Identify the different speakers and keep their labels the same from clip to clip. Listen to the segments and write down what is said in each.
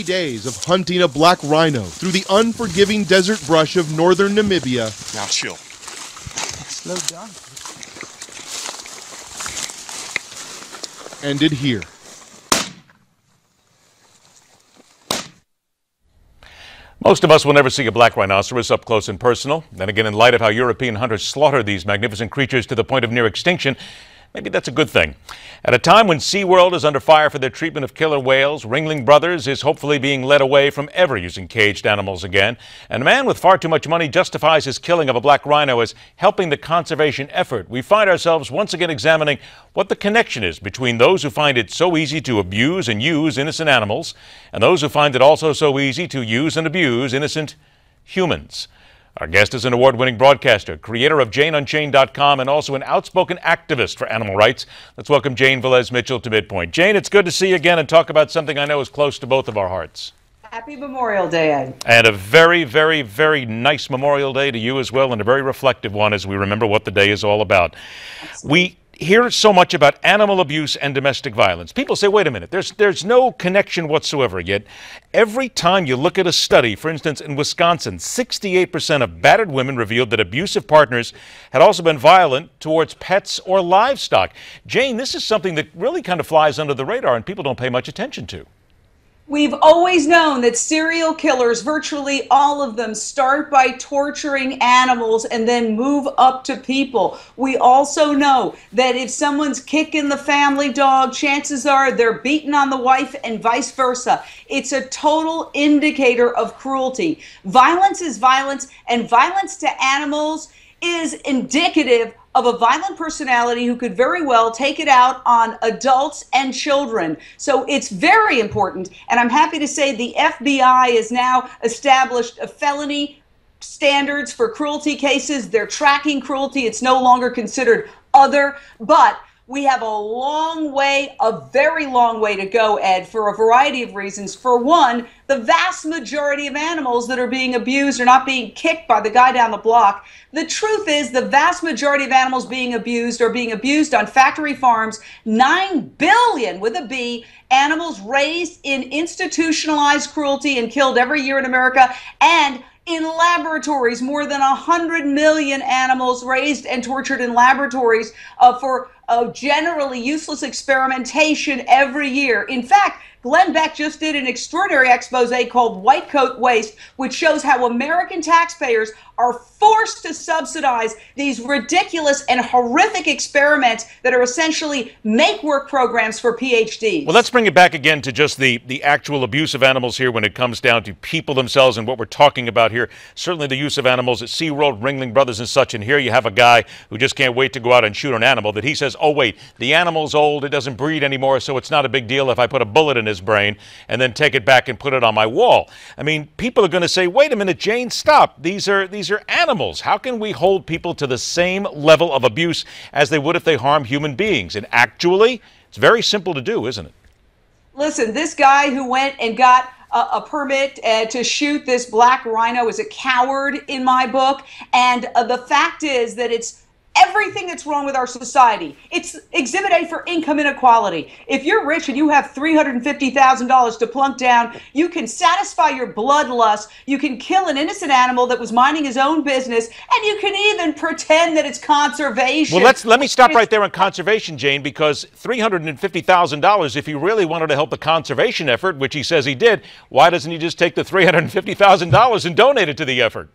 Speaker 1: 3 days of hunting a black rhino through the unforgiving desert brush of northern Namibia.
Speaker 2: Now chill.
Speaker 3: Slow down.
Speaker 1: Ended here.
Speaker 4: Most of us will never see a black rhinoceros up close and personal. Then again, in light of how European hunters slaughter these magnificent creatures to the point of near extinction, maybe that's a good thing. At a time when SeaWorld is under fire for their treatment of killer whales, Ringling Brothers is hopefully being led away from ever using caged animals again. And a man with far too much money justifies his killing of a black rhino as helping the conservation effort. We find ourselves once again examining what the connection is between those who find it so easy to abuse and use innocent animals and those who find it also so easy to use and abuse innocent humans. Our guest is an award-winning broadcaster, creator of JaneUnchained.com, and also an outspoken activist for animal rights. Let's welcome Jane Velez-Mitchell to MidPoint. Jane, it's good to see you again and talk about something I know is close to both of our hearts.
Speaker 5: Happy Memorial Day, Ed.
Speaker 4: And a very, very, very nice Memorial Day to you as well, and a very reflective one as we remember what the day is all about.
Speaker 5: Absolutely.
Speaker 4: We hear so much about animal abuse and domestic violence. People say, wait a minute, there's no connection whatsoever. Yet every time you look at a study, for instance, in Wisconsin, 68% of battered women revealed that abusive partners had also been violent towards pets or livestock. Jane, this is something that really kind of flies under the radar and people don't pay much attention to.
Speaker 5: We've always known that serial killers, virtually all of them, start by torturing animals and then move up to people. We also know that if someone's kicking the family dog, chances are they're beating on the wife and vice versa. It's a total indicator of cruelty. Violence is violence, and violence to animals is indicative of a violent personality who could very well take it out on adults and children. So it's very important, and I'm happy to say the FBI has now established a felony standards for cruelty cases. They're tracking cruelty. It's no longer considered other, but we have a very long way to go, Ed, for a variety of reasons. For one, the vast majority of animals that are being abused are not being kicked by the guy down the block. The truth is the vast majority of animals being abused are being abused on factory farms. 9 billion, with a B, animals raised in institutionalized cruelty and killed every year in America, and in laboratories, more than 100 million animals raised and tortured in laboratories for generally useless experimentation every year. In fact, Glenn Beck just did an extraordinary expose called White Coat Waste, which shows how American taxpayers are forced to subsidize these ridiculous and horrific experiments that are essentially make-work programs for PhDs.
Speaker 4: Well, let's bring it back again to just the actual abuse of animals here when it comes down to people themselves and what we're talking about here. Certainly the use of animals at SeaWorld, Ringling Brothers and such. And here you have a guy who just can't wait to go out and shoot an animal that he says, oh, wait, the animal's old, it doesn't breed anymore, so it's not a big deal if I put a bullet in his brain and then take it back and put it on my wall. I mean, people are going to say, wait a minute, Jane, stop. These are animals. How can we hold people to the same level of abuse as they would if they harm human beings? And actually, it's very simple to do, isn't it?
Speaker 5: Listen, this guy who went and got a permit to shoot this black rhino is a coward in my book. And the fact is that it's everything that's wrong with our society. It's Exhibit A for income inequality. If you're rich and you have $350,000 to plunk down, you can satisfy your bloodlust, you can kill an innocent animal that was minding his own business, and you can even pretend that it's conservation.
Speaker 4: Well, let me stop right there on conservation, Jane, because $350,000, if he really wanted to help the conservation effort, which he says he did, why doesn't he just take the $350,000 and donate it to the effort?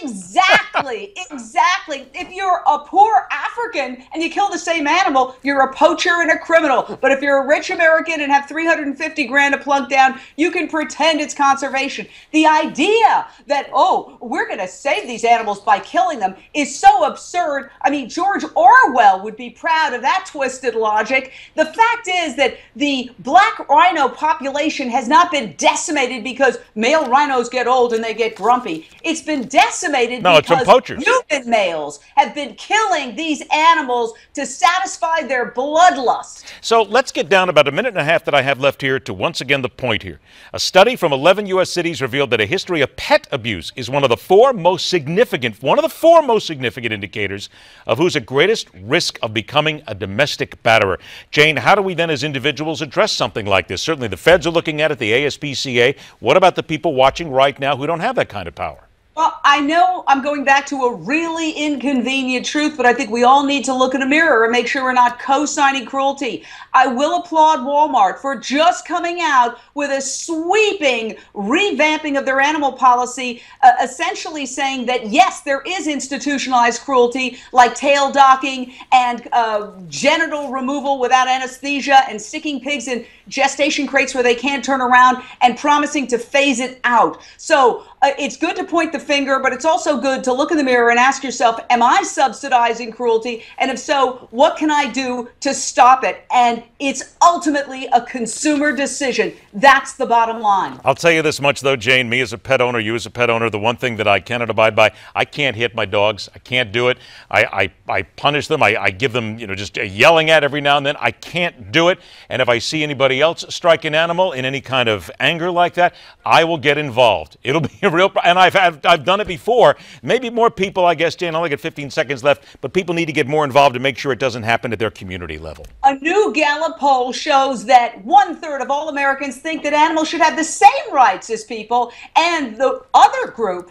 Speaker 5: Exactly, exactly. If you're a poor African and you kill the same animal, you're a poacher and a criminal. But if you're a rich American and have 350 grand to plunk down, you can pretend it's conservation. The idea that, oh, we're going to save these animals by killing them is so absurd. I mean, George Orwell would be proud of that twisted logic. The fact is that the black rhino population has not been decimated because male rhinos get old and they get grumpy. It's been decimated decimated
Speaker 4: No, it's from
Speaker 5: because
Speaker 4: poachers.
Speaker 5: human males have been killing these animals to satisfy their bloodlust.
Speaker 4: So let's get down about a minute and a half that I have left here to once again the point here. A study from 11 U.S. cities revealed that a history of pet abuse is one of the four most significant indicators of who's at greatest risk of becoming a domestic batterer. Jane, how do we then as individuals address something like this? Certainly the feds are looking at it, the ASPCA. What about the people watching right now who don't have that kind of power?
Speaker 5: Well, I know I'm going back to a really inconvenient truth, but I think we all need to look in a mirror and make sure we're not co-signing cruelty. I will applaud Walmart for just coming out with a sweeping revamping of their animal policy, essentially saying that, yes, there is institutionalized cruelty like tail docking and genital removal without anesthesia and sticking pigs in gestation crates where they can't turn around and promising to phase it out. So it's good to point the finger, but it's also good to look in the mirror and ask yourself, am I subsidizing cruelty? And if so, what can I do to stop it? And it's ultimately a consumer decision. That's the bottom line.
Speaker 4: I'll tell you this much, though, Jane, me as a pet owner, you as a pet owner, the one thing that I cannot abide by, I can't hit my dogs. I can't do it. I punish them. I give them, just yelling at every now and then. I can't do it. And if I see anybody else strike an animal in any kind of anger like that, I will get involved. It'll be a real problem. And I've done it before. Maybe more people, I guess, Jane, I only got 15 seconds left, but people need to get more involved to make sure it doesn't happen at their community level.
Speaker 5: A new Gallup poll shows that 1/3 of all Americans think that animals should have the same rights as people, and the other group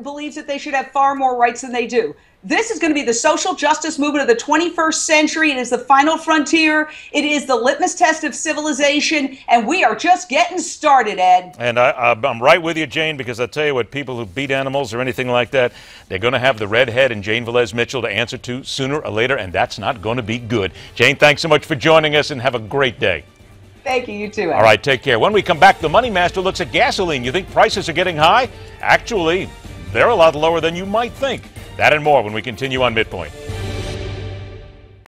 Speaker 5: believes that they should have far more rights than they do. This is going to be the social justice movement of the 21st century. It is the final frontier. It is the litmus test of civilization, and we are just getting started, Ed.
Speaker 4: And I'm right with you, Jane, because I tell you what, people who beat animals or anything like that, they're going to have the redhead and Jane Velez-Mitchell to answer to sooner or later, and that's not going to be good. Jane, thanks so much for joining us, and have a great day.
Speaker 5: Thank you. You too, Ed.
Speaker 4: All right, take care. When we come back, the Money Master looks at gasoline. You think prices are getting high? Actually, they're a lot lower than you might think. That and more when we continue on MidPoint.